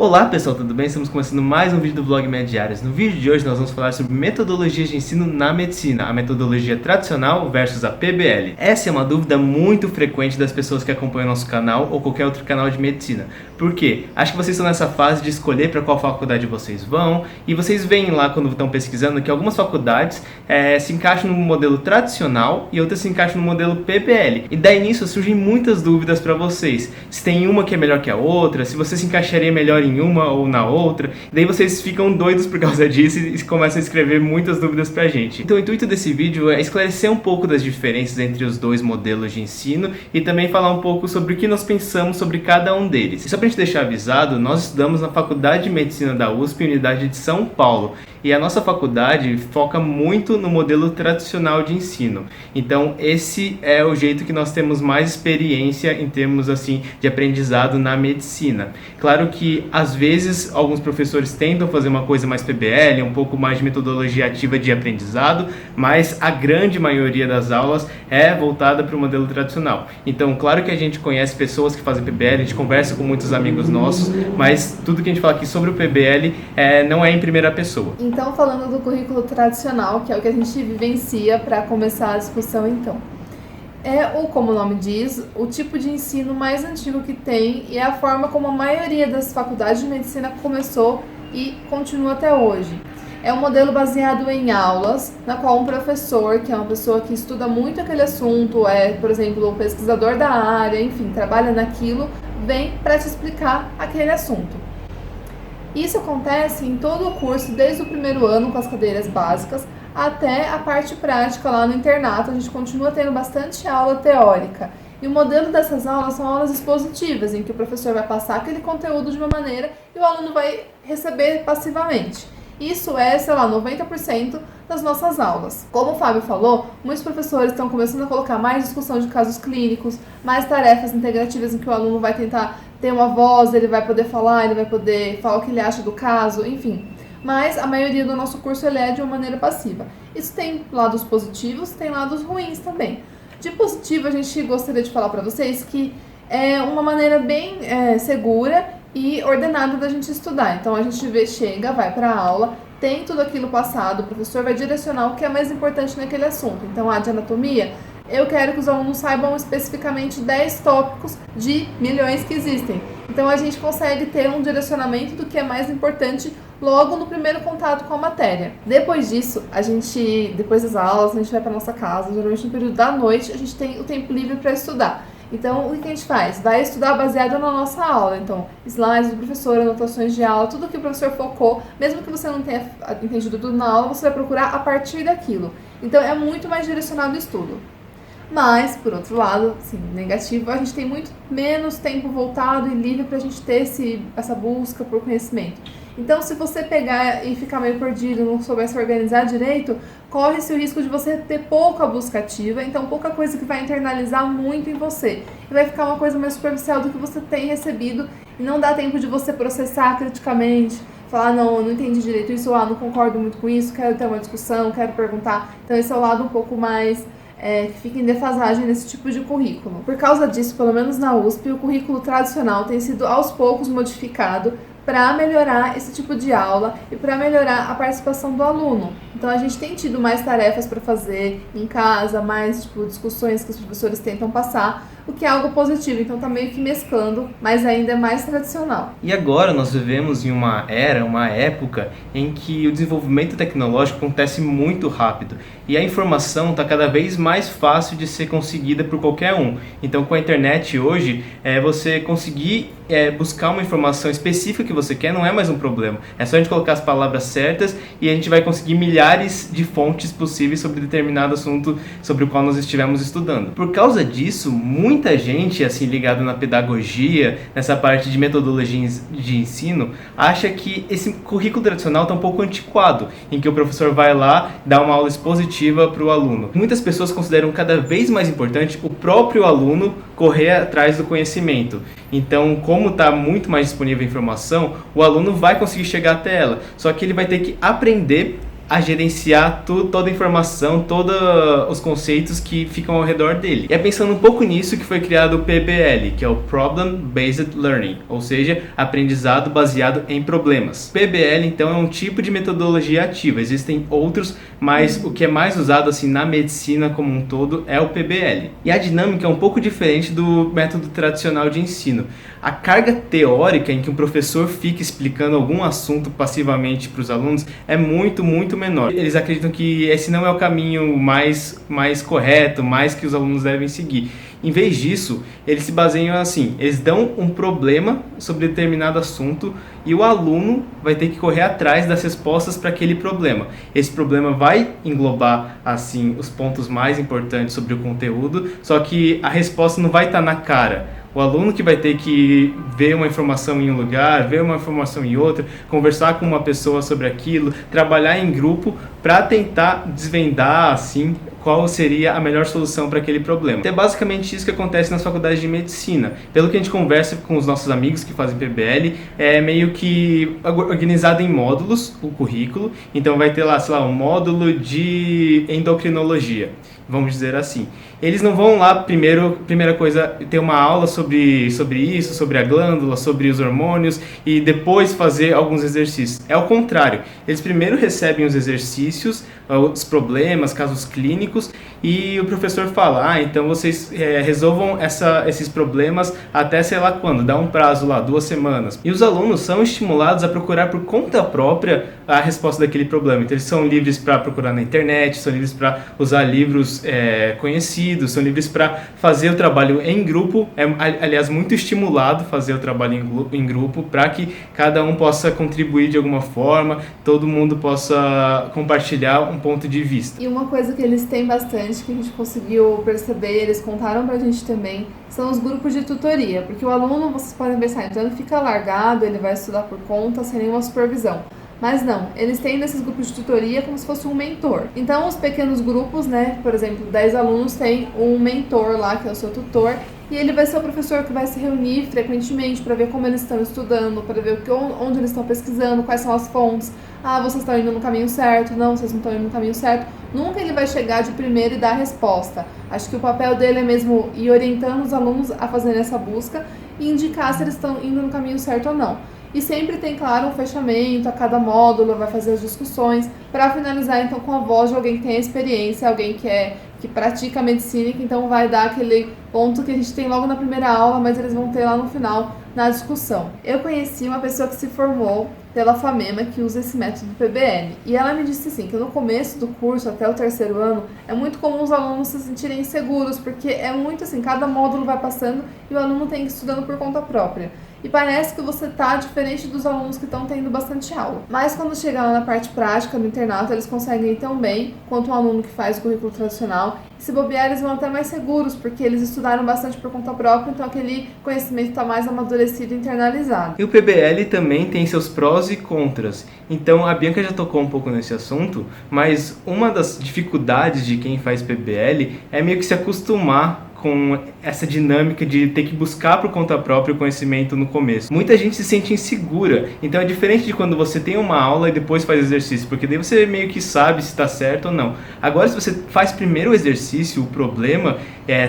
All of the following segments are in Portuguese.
Olá pessoal, tudo bem? Estamos começando mais um vídeo do Vlog Med-Diárias. No vídeo de hoje nós vamos falar sobre metodologias de ensino na medicina, a metodologia tradicional versus a PBL. Essa é uma dúvida muito frequente das pessoas que acompanham nosso canal ou qualquer outro canal de medicina. Por quê? Acho que vocês estão nessa fase de escolher para qual faculdade vocês vão e vocês veem lá quando estão pesquisando que algumas faculdades se encaixam no modelo tradicional e outras se encaixam no modelo PBL. E daí nisso surgem muitas dúvidas para vocês. Se tem uma que é melhor que a outra, se você se encaixaria melhor em uma ou na outra. Daí vocês ficam doidos por causa disso e começam a escrever muitas dúvidas pra gente. Então o intuito desse vídeo é esclarecer um pouco das diferenças entre os dois modelos de ensino e também falar um pouco sobre o que nós pensamos sobre cada um deles. E só pra gente deixar avisado, nós estudamos na Faculdade de Medicina da USP, Unidade de São Paulo. E a nossa faculdade foca muito no modelo tradicional de ensino. Então esse é o jeito que nós temos mais experiência em termos assim de aprendizado na medicina. Claro que às vezes alguns professores tentam fazer uma coisa mais PBL, um pouco mais de metodologia ativa de aprendizado, mas a grande maioria das aulas é voltada para o modelo tradicional. Então claro que a gente conhece pessoas que fazem PBL, a gente conversa com muitos amigos nossos, mas tudo que a gente fala aqui sobre o PBL não é em primeira pessoa. Então, falando do currículo tradicional, que é o que a gente vivencia para começar a discussão, então. Como o nome diz, o tipo de ensino mais antigo que tem e é a forma como a maioria das faculdades de medicina começou e continua até hoje. É um modelo baseado em aulas, na qual um professor, que é uma pessoa que estuda muito aquele assunto, por exemplo, um pesquisador da área, enfim, trabalha naquilo, vem para te explicar aquele assunto. Isso acontece em todo o curso, desde o primeiro ano com as cadeiras básicas até a parte prática lá no internato. A gente continua tendo bastante aula teórica. E o modelo dessas aulas são aulas expositivas, em que o professor vai passar aquele conteúdo de uma maneira e o aluno vai receber passivamente. Isso é, 90% das nossas aulas. Como o Fábio falou, muitos professores estão começando a colocar mais discussão de casos clínicos, mais tarefas integrativas em que o aluno vai tentar ter uma voz, ele vai poder falar o que ele acha do caso, enfim. Mas a maioria do nosso curso ele é de uma maneira passiva. Isso tem lados positivos, tem lados ruins também. De positivo, a gente gostaria de falar para vocês que é uma maneira bem segura e ordenada da gente estudar. Então a gente vai para a aula, tem tudo aquilo passado, o professor vai direcionar o que é mais importante naquele assunto. Então, de anatomia, eu quero que os alunos saibam especificamente 10 tópicos de milhões que existem. Então a gente consegue ter um direcionamento do que é mais importante logo no primeiro contato com a matéria. Depois disso, depois das aulas, a gente vai para nossa casa, geralmente no período da noite, a gente tem o tempo livre para estudar. Então, o que a gente faz? Vai estudar baseado na nossa aula. Então, slides do professor, anotações de aula, tudo que o professor focou, mesmo que você não tenha entendido tudo na aula, você vai procurar a partir daquilo. Então, é muito mais direcionado o estudo. Mas, por outro lado, negativo, a gente tem muito menos tempo voltado e livre para a gente ter essa busca por conhecimento. Então, se você pegar e ficar meio perdido, não souber se organizar direito, corre-se o risco de você ter pouca busca ativa, então pouca coisa que vai internalizar muito em você. E vai ficar uma coisa mais superficial do que você tem recebido e não dá tempo de você processar criticamente, falar, não, eu não entendi direito isso, não concordo muito com isso, quero ter uma discussão, quero perguntar. Então, esse é o lado um pouco mais que fica em defasagem nesse tipo de currículo. Por causa disso, pelo menos na USP, o currículo tradicional tem sido aos poucos modificado para melhorar esse tipo de aula e para melhorar a participação do aluno. Então a gente tem tido mais tarefas para fazer em casa, mais discussões que os professores tentam passar, o que é algo positivo. Então tá meio que mesclando, mas ainda é mais tradicional. E agora nós vivemos em uma época em que o desenvolvimento tecnológico acontece muito rápido e a informação está cada vez mais fácil de ser conseguida por qualquer um. Então com a internet hoje, você conseguir buscar uma informação específica que você quer não é mais um problema. É só a gente colocar as palavras certas e a gente vai conseguir milhares de fontes possíveis sobre determinado assunto sobre o qual nós estivemos estudando. Por causa disso, muita gente assim ligada na pedagogia, nessa parte de metodologia de ensino, acha que esse currículo tradicional está um pouco antiquado, em que o professor vai lá dar uma aula expositiva para o aluno. Muitas pessoas consideram cada vez mais importante o próprio aluno correr atrás do conhecimento. Então, como está muito mais disponível a informação, o aluno vai conseguir chegar até ela, só que ele vai ter que aprender a gerenciar toda a informação, todos os conceitos que ficam ao redor dele. E é pensando um pouco nisso que foi criado o PBL, que é o Problem Based Learning, ou seja, aprendizado baseado em problemas. O PBL, então, é um tipo de metodologia ativa. Existem outros, mas o que é mais usado assim na medicina como um todo é o PBL. E a dinâmica é um pouco diferente do método tradicional de ensino. A carga teórica em que um professor fica explicando algum assunto passivamente para os alunos é muito menor. Eles acreditam que esse não é o caminho mais correto, mais que os alunos devem seguir. Em vez disso, eles se baseiam assim, eles dão um problema sobre determinado assunto e o aluno vai ter que correr atrás das respostas para aquele problema. Esse problema vai englobar assim os pontos mais importantes sobre o conteúdo, só que a resposta não vai estar na cara. O aluno que vai ter que ver uma informação em um lugar, ver uma informação em outro, conversar com uma pessoa sobre aquilo, trabalhar em grupo para tentar desvendar assim qual seria a melhor solução para aquele problema. É basicamente isso que acontece nas faculdades de medicina. Pelo que a gente conversa com os nossos amigos que fazem PBL, é meio que organizado em módulos, o currículo. Então vai ter lá, sei lá, um módulo de endocrinologia, vamos dizer assim. Eles não vão lá primeira coisa, ter uma aula sobre isso, sobre a glândula, sobre os hormônios e depois fazer alguns exercícios. É o contrário. Eles primeiro recebem os exercícios, os problemas, casos clínicos e o professor fala, então vocês resolvam esses problemas até sei lá quando, dá um prazo lá, 2 semanas. E os alunos são estimulados a procurar por conta própria a resposta daquele problema. Então eles são livres para procurar na internet, são livres para usar livros conhecidos, são livres para fazer o trabalho em grupo, aliás, muito estimulado fazer o trabalho em grupo para que cada um possa contribuir de alguma forma, todo mundo possa compartilhar um ponto de vista. E uma coisa que eles têm bastante, que a gente conseguiu perceber, eles contaram pra gente também, são os grupos de tutoria, porque o aluno, vocês podem pensar, então ele fica largado, ele vai estudar por conta, sem nenhuma supervisão. Mas não, eles têm nesses grupos de tutoria como se fosse um mentor. Então os pequenos grupos, né, por exemplo, 10 alunos têm um mentor lá, que é o seu tutor, e ele vai ser o professor que vai se reunir frequentemente para ver como eles estão estudando, para ver onde eles estão pesquisando, quais são as fontes. Vocês estão indo no caminho certo, não, vocês não estão indo no caminho certo. Nunca ele vai chegar de primeiro e dar a resposta. Acho que o papel dele é mesmo ir orientando os alunos a fazerem essa busca e indicar se eles estão indo no caminho certo ou não. E sempre tem, claro, um fechamento, a cada módulo vai fazer as discussões, para finalizar então com a voz de alguém que tem experiência, alguém que pratica a medicina e que então vai dar aquele ponto que a gente tem logo na primeira aula, mas eles vão ter lá no final na discussão. Eu conheci uma pessoa que se formou pela FAMEMA que usa esse método PBL e ela me disse assim, que no começo do curso, até o 3º ano, é muito comum os alunos se sentirem inseguros, porque é muito assim, cada módulo vai passando e o aluno tem que ir estudando por conta própria. E parece que você tá diferente dos alunos que estão tendo bastante aula. Mas quando chegar lá na parte prática, no internato, eles conseguem ir tão bem quanto um aluno que faz o currículo tradicional. E se bobear, eles vão até mais seguros, porque eles estudaram bastante por conta própria, então aquele conhecimento está mais amadurecido e internalizado. E o PBL também tem seus prós e contras. Então a Bianca já tocou um pouco nesse assunto, mas uma das dificuldades de quem faz PBL é meio que se acostumar com essa dinâmica de ter que buscar por conta própria o conhecimento no começo. Muita gente se sente insegura, então é diferente de quando você tem uma aula e depois faz exercício, porque daí você meio que sabe se está certo ou não. Agora, se você faz primeiro o exercício, o problema,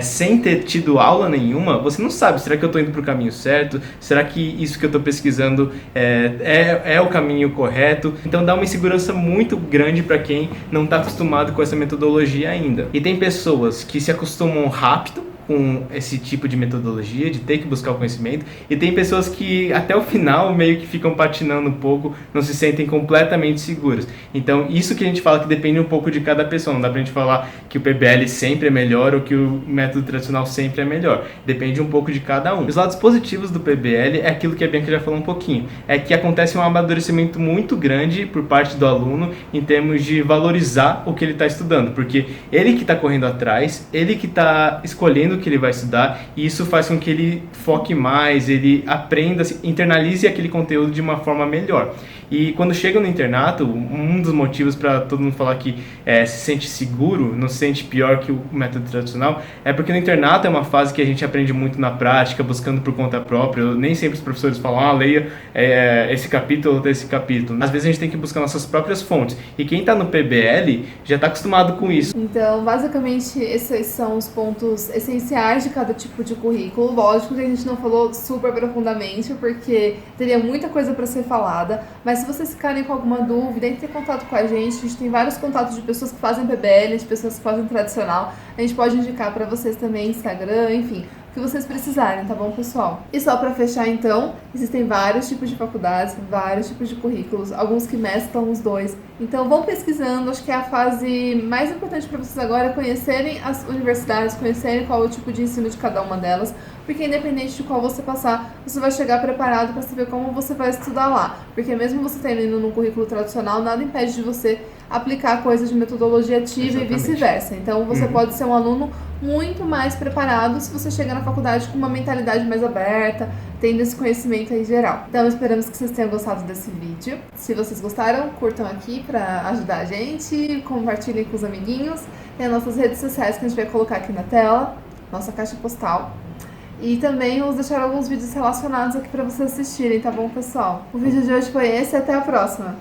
sem ter tido aula nenhuma, você não sabe, será que eu estou indo para o caminho certo? Será que isso que eu estou pesquisando é o caminho correto? Então dá uma insegurança muito grande para quem não está acostumado com essa metodologia ainda. E tem pessoas que se acostumam rápido com esse tipo de metodologia, de ter que buscar o conhecimento, e tem pessoas que até o final meio que ficam patinando um pouco, não se sentem completamente seguras. Então isso que a gente fala que depende um pouco de cada pessoa, não dá pra gente falar que o PBL sempre é melhor ou que o método tradicional sempre é melhor, depende um pouco de cada um. Os lados positivos do PBL é aquilo que a Bianca já falou um pouquinho, é que acontece um amadurecimento muito grande por parte do aluno em termos de valorizar o que ele está estudando, porque ele que está correndo atrás, ele que está escolhendo o que ele vai estudar, e isso faz com que ele foque mais, ele aprenda, internalize aquele conteúdo de uma forma melhor. E quando chega no internato, um dos motivos para todo mundo falar que se sente seguro, não se sente pior que o método tradicional, é porque no internato é uma fase que a gente aprende muito na prática, buscando por conta própria. Nem sempre os professores falam, leia esse capítulo ou esse capítulo. Às vezes a gente tem que buscar nossas próprias fontes. E quem está no PBL já está acostumado com isso. Então, basicamente, esses são os pontos essenciais de cada tipo de currículo. Lógico que a gente não falou super profundamente, porque teria muita coisa para ser falada, mas se vocês ficarem com alguma dúvida, entre em contato com a gente tem vários contatos de pessoas que fazem PBL, de pessoas que fazem tradicional, a gente pode indicar para vocês também Instagram, enfim, o que vocês precisarem, tá bom, pessoal? E só para fechar, então, existem vários tipos de faculdades, vários tipos de currículos, alguns que mesclam os dois. Então vão pesquisando, acho que é a fase mais importante para vocês agora é conhecerem as universidades, conhecerem qual é o tipo de ensino de cada uma delas, porque independente de qual você passar, você vai chegar preparado para saber como você vai estudar lá. Porque mesmo você tendo num currículo tradicional, nada impede de você aplicar coisas de metodologia ativa e vice-versa. Então você pode ser um aluno muito mais preparado se você chegar na faculdade com uma mentalidade mais aberta, tendo esse conhecimento aí geral. Então esperamos que vocês tenham gostado desse vídeo. Se vocês gostaram, curtam aqui para ajudar a gente, compartilhem com os amiguinhos. Tem as nossas redes sociais que a gente vai colocar aqui na tela, nossa caixa postal. E também vamos deixar alguns vídeos relacionados aqui para vocês assistirem, tá bom, pessoal? O vídeo de hoje foi esse e até a próxima!